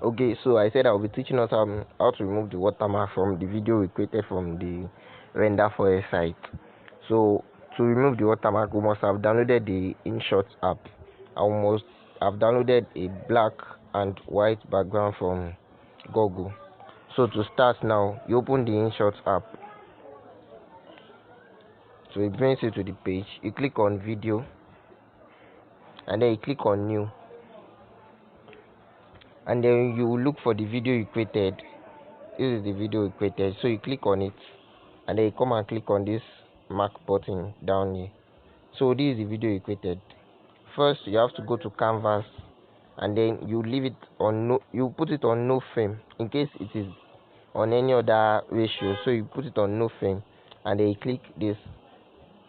Okay, so I said I'll be teaching us how to remove the watermark from the video we created from the render forest site. So to remove the watermark, we must have downloaded the InShot app. I must have downloaded a black and white background from Google. So to start now, you open the InShot app. So it brings you to the page. You click on video, and then you click on new, and then you look for the video you created. This is the video you created, so you click on it, and then you come and click on this mark button down here. So this is the video you created. First you have to go to canvas, and then you leave it on you put it on no frame in case it is on any other ratio. So you put it on no frame, and then you click this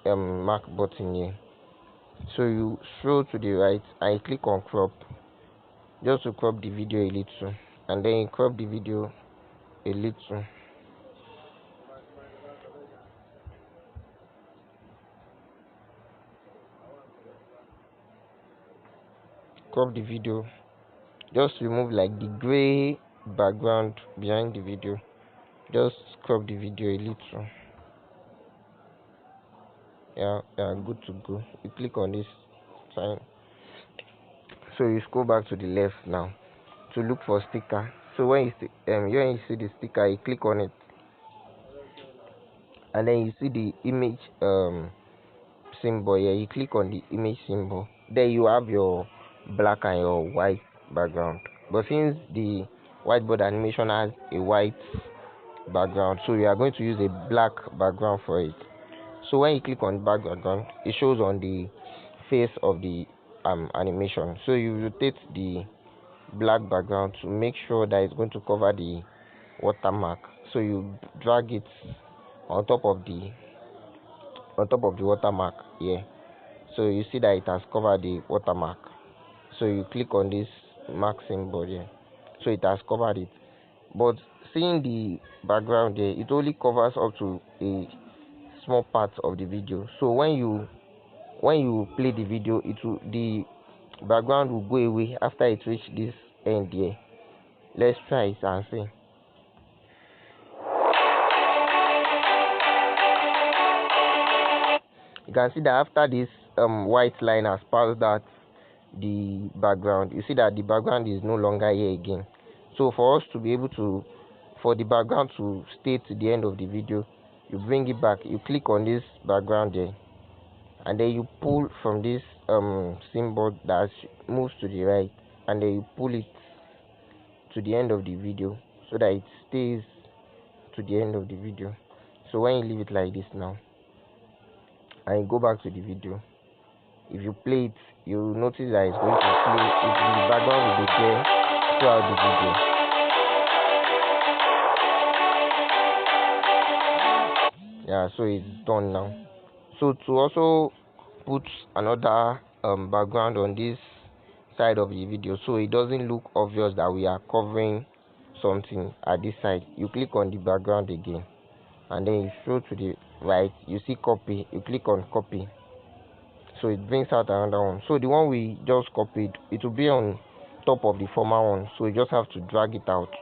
mark button here. So you scroll to the right and you click on crop, just to crop the video a little, and then you crop the video a little. Crop the video, just remove like the gray background behind the video, just crop the video a little. Yeah, good to go. You click on this sign, so you scroll back to the left now to look for sticker. So when you see the sticker, you click on it, and then you see the image symbol here. You click on the image symbol, then you have your black and your white background. But since the whiteboard animation has a white background, so we are going to use a black background for it. So when you click on black background, it shows on the face of the animation. So you rotate the black background to make sure that it's going to cover the watermark. So you drag it on top of the watermark here. So you see that it has covered the watermark. So you click on this mark symbol here, so it has covered it. But seeing the background there, it only covers up to a small part of the video. So when you play the video, the background will go away after it reach this end here. Let's try it and see. You can see that after this white line has passed that the background, you see that the background is no longer here again. So for us to be able to, for the background to stay to the end of the video, you bring it back, you click on this background there, and then you pull from this symbol that moves to the right, and then you pull it to the end of the video so that it stays to the end of the video. So when you leave it like this now, and you go back to the video, if you play it, you notice that it's going to play, the background will be there throughout the video. Yeah, so it's done now. So to also put another background on this side of the video, so it doesn't look obvious that we are covering something at this side, you click on the background again, and then you scroll to the right, you see copy, you click on copy, so it brings out another one. So the one we just copied, it will be on top of the former one, so you just have to drag it out.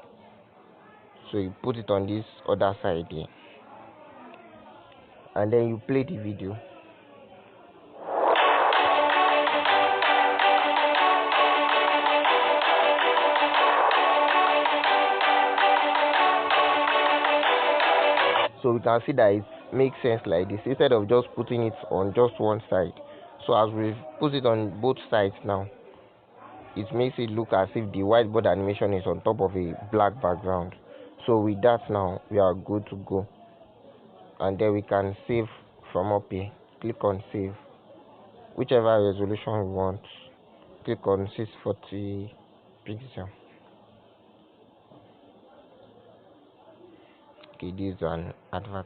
So you put it on this other side here, and then you play the video. So we can see that it makes sense like this, instead of just putting it on just one side. So as we put it on both sides now, it makes it look as if the whiteboard animation is on top of a black background. So with that now, we are good to go, and then we can save from up here. Click on save, whichever resolution we want. Click on 640 pixel. Okay, this is an advert.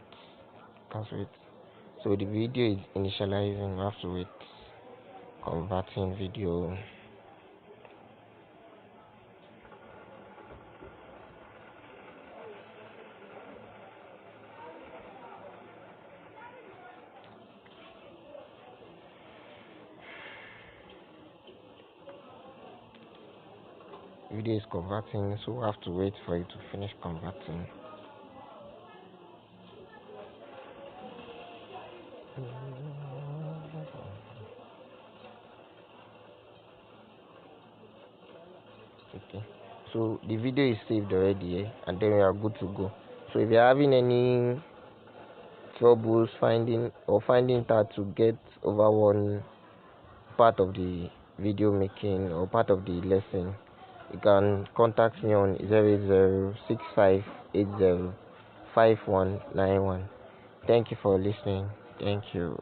Let's wait. So the video is initializing. We have to wait. Converting video. video is converting, so we have to wait for it to finish converting. Okay, so the video is saved already, and then we are good to go. So if you're having any troubles finding it hard to get over one part of the video making or part of the lesson, you can contact me on 08065805191. Thank you for listening. Thank you.